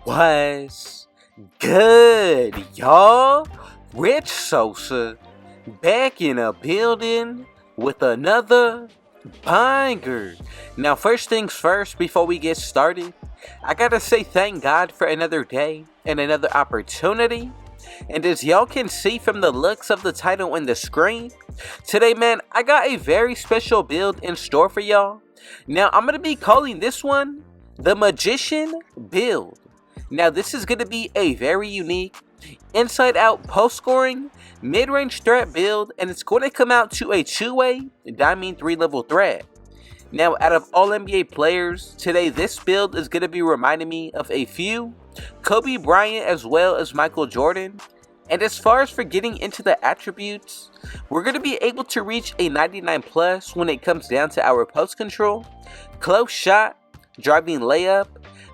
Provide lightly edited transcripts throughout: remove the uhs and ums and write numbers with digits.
What's good, y'all? Rich Sosa back in a building with another banger. Now, first things first, before we get started, I gotta say thank God for another day and another opportunity. And as y'all can see from the looks of the title and the screen, today, man, I got a very special build in store for y'all. Now, I'm gonna be calling this one the Magician build. Now, this is gonna be a very unique inside-out post-scoring mid-range threat build, and it's going to come out to a two-way Diamond 3 level threat. Now, out of all NBA players, today this build is going to be reminding me of a few Kobe Bryant as well as Michael Jordan. And as far as for getting into the attributes, we're going to be able to reach a 99 plus when it comes down to our post control, close shot, driving layup,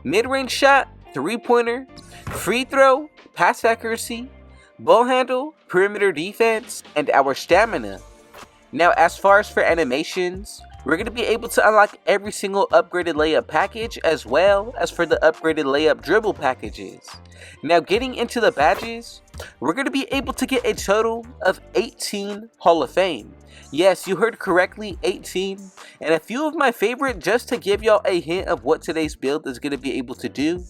mid-range shot, three-pointer, free throw, pass accuracy, ball handle, perimeter defense, and our stamina. Now, as far as for animations, we're going to be able to unlock every single upgraded layup package as well as for the upgraded layup dribble packages. Now, getting into the badges, we're going to be able to get a total of 18 Hall of Fame. Yes, you heard correctly, 18. And a few of my favorite, just to give y'all a hint of what today's build is going to be able to do,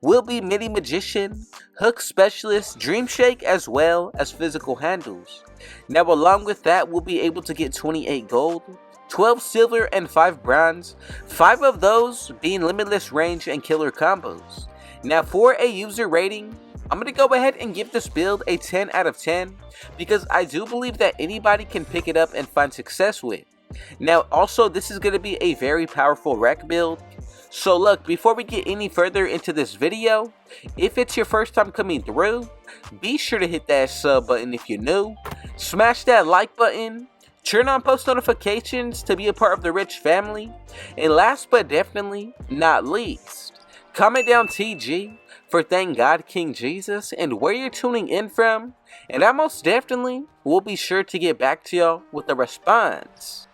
will be Mini Magician, Hook Specialist, Dream Shake, as well as physical handles. Now, along with that, we'll be able to get 28 gold, 12 silver, and 5 bronze, 5 of those being limitless range and killer combos. Now, for a user rating, I'm going to go ahead and give this build a 10 out of 10 because I do believe that anybody can pick it up and find success with. Now, also, this is going to be a very powerful rec build. So look, before we get any further into this video, if it's your first time coming through, be sure to hit that sub button if you're new, smash that like button, turn on post notifications to be a part of the Rich family, and last but definitely not least, comment down TG for Thank God King Jesus and where you're tuning in from, and I most definitely will be sure to get back to y'all with a response.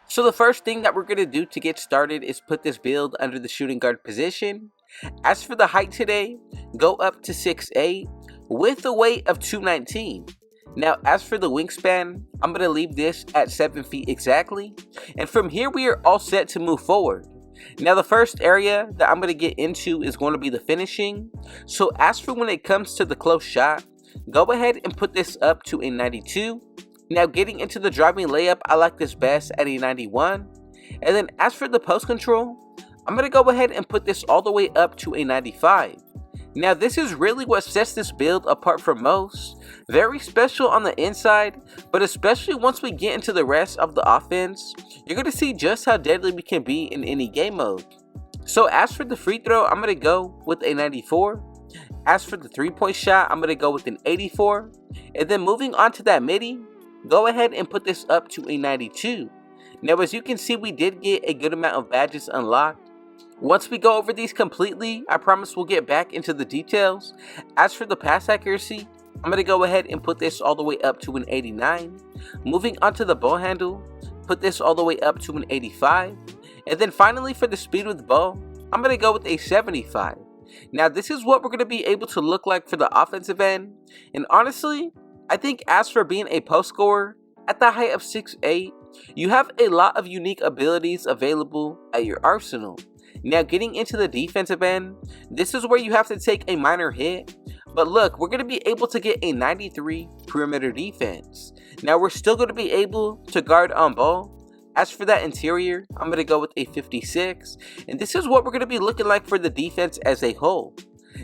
So the first thing that we're going to do to get started is put this build under the shooting guard position. As for the height today, go up to 6'8" with a weight of 219. Now, as for the wingspan, I'm going to leave this at 7 feet exactly, and from here we are all set to move forward. Now, the first area that I'm going to get into is going to be the finishing. So as for when it comes to the close shot, go ahead and put this up to a 92. Now, getting into the driving layup, I like this best at a 91. And then as for the post control, I'm going to go ahead and put this all the way up to a 95. Now, this is really what sets this build apart from most. Very special on the inside, but especially once we get into the rest of the offense, you're going to see just how deadly we can be in any game mode. So as for the free throw, I'm going to go with a 94. As for the three-point shot, I'm going to go with an 84. And then moving on to that midi, go ahead and put this up to a 92. Now, as you can see, we did get a good amount of badges unlocked. Once we go over these completely, I promise we'll get back into the details. As for the pass accuracy, I'm going to go ahead and put this all the way up to an 89. Moving on to the ball handle, put this all the way up to an 85. And then finally for the speed with the ball, I'm going to go with a 75. Now, this is what we're going to be able to look like for the offensive end. And honestly, I think as for being a post scorer, at the height of 6'8", you have a lot of unique abilities available at your arsenal. Now, getting into the defensive end, this is where you have to take a minor hit. But look, we're going to be able to get a 93 perimeter defense. Now, we're still going to be able to guard on ball. As for that interior, I'm going to go with a 56. And this is what we're going to be looking like for the defense as a whole.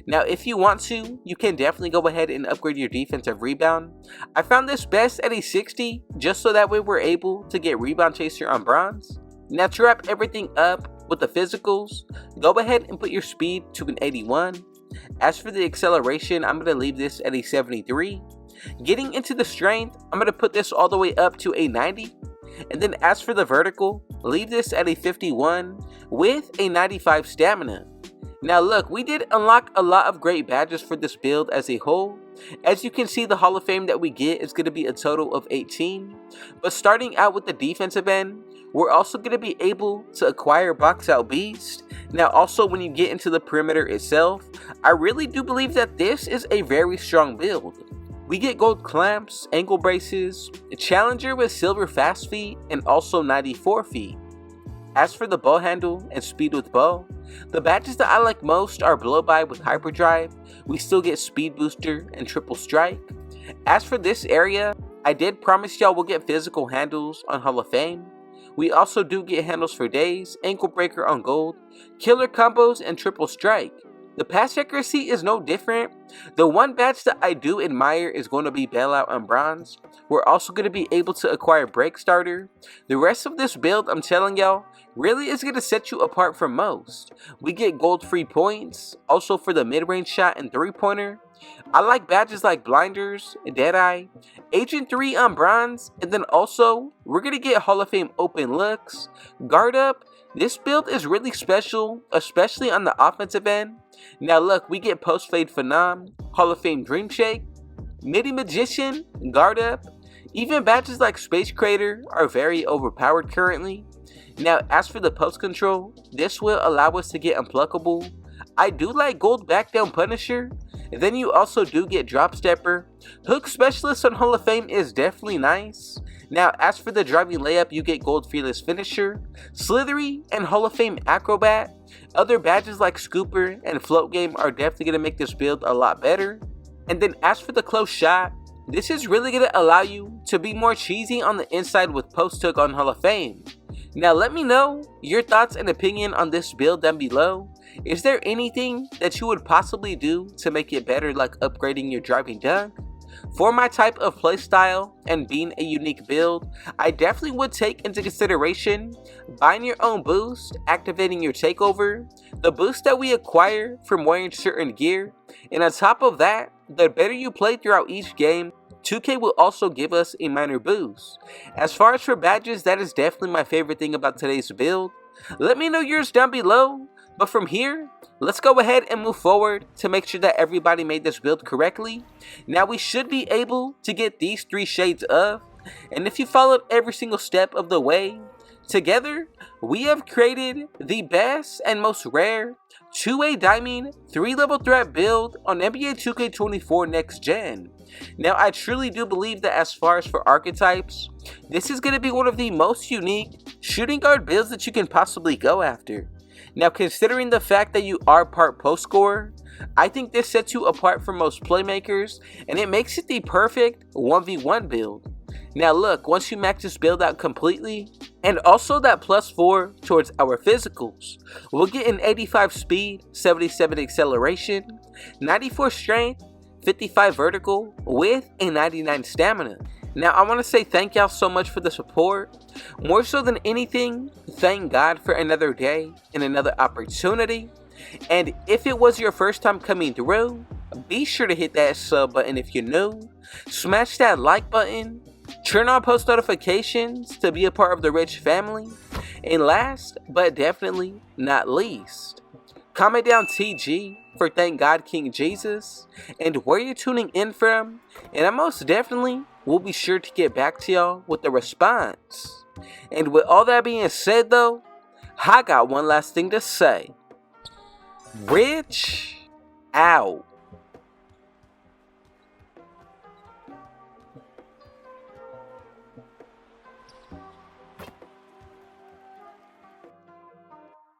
Now, if you want to, you can definitely go ahead and upgrade your defensive rebound. I found this best at a 60, just so that way we're able to get rebound chaser on bronze. Now, to wrap everything up with the physicals, go ahead and put your speed to an 81. As for the acceleration, I'm going to leave this at a 73. Getting into the strength, I'm going to put this all the way up to a 90. And then as for the vertical, leave this at a 51 with a 95 stamina. Now look, we did unlock a lot of great badges for this build as a whole. As you can see, the Hall of Fame that we get is going to be a total of 18. But starting out with the defensive end, We're also going to be able to acquire Box Out Beast. Now also when you get into the perimeter itself, I really do believe that this is a very strong build. We get gold clamps, ankle braces, a challenger with silver fast feet, and also 94 feet. As for the bow handle and speed with bow, the badges that I like most are blow by with hyperdrive. We still get speed booster and triple strike. As for this area, I did promise y'all we'll get physical handles on Hall of Fame. We also do get handles for days, ankle breaker on gold, killer combos, and triple strike. The pass accuracy is no different. The one badge that I do admire is going to be bailout on bronze. We're also going to be able to acquire break starter. The rest of this build, I'm telling y'all, really is going to set you apart from most. We get gold free points, also for the mid-range shot and 3-pointer. I like badges like blinders, Deadeye, Agent 3 on bronze, and then also we're going to get Hall of Fame open looks, guard up. This build is really special, especially on the offensive end. Now look, we get post fade phenom, Hall of Fame dream shake, midi magician, guard up. Even badges like space creator are very overpowered currently. Now as for the post control, this will allow us to get unpluckable. I do like gold back down punisher. And then you also do get drop stepper. Hook specialist on Hall of Fame is definitely nice. Now as for the driving layup, you get gold fearless finisher, slithery, and Hall of Fame acrobat. Other badges like scooper and float game are definitely going to make this build a lot better. And then as for the close shot, this is really going to allow you to be more cheesy on the inside with post hook on Hall of Fame. Now let me know your thoughts and opinion on this build down below. Is there anything that you would possibly do to make it better, like upgrading your driving dunk? For my type of playstyle and being a unique build, I definitely would take into consideration buying your own boost, activating your takeover, the boost that we acquire from wearing certain gear, and on top of that, the better you play throughout each game, 2K will also give us a minor boost. As far as for badges, that is definitely my favorite thing about today's build. Let me know yours down below. But from here, let's go ahead and move forward to make sure that everybody made this build correctly. Now we should be able to get these 3 shades of, and if you followed every single step of the way, together we have created the best and most rare 2A diamond 3-level threat build on NBA 2K24 next gen. Now I truly do believe that as far as for archetypes, this is going to be one of the most unique shooting guard builds that you can possibly go after. Now considering the fact that you are part post scorer, I think this sets you apart from most playmakers, and it makes it the perfect 1v1 build. Now look, once you max this build out completely, and also that +4 towards our physicals, we'll get an 85 speed, 77 acceleration, 94 strength, 55 vertical, with a 99 stamina. Now I want to say thank y'all so much for the support. More so than anything, thank God for another day and another opportunity. And if it was your first time coming through, be sure to hit that sub button if you're new. Smash that like button. Turn on post notifications to be a part of the rich family. And last but definitely not least, comment down TG for Thank God King Jesus and where you're tuning in from, and I most definitely will be sure to get back to y'all with the response. And with all that being said though, I got one last thing to say. Rich out.